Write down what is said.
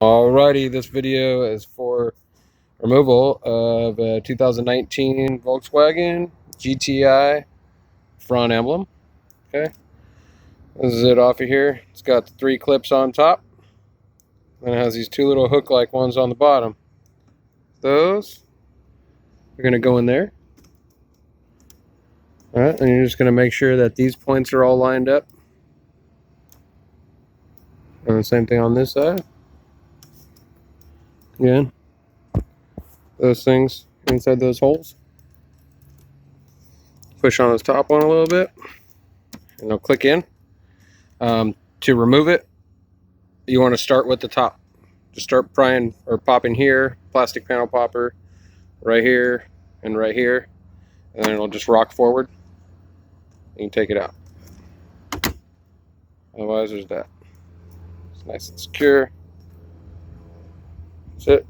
Alrighty, this video is for removal of a 2019 Volkswagen GTI front emblem. Okay, this is it off of here. It's got the 3 clips on top, and it has these 2 little hook-like ones on the bottom. Those are going to go in there. Alright, and you're just going to make sure that these points are all lined up. And the same thing on this side. Again, those things inside those holes. Push on this top one a little bit, and it'll click in. To remove it, you want to start with the top. Just start prying or popping here, plastic panel popper, right here, and then it'll just rock forward. You can take it out. Otherwise, there's that. It's nice and secure. That's it.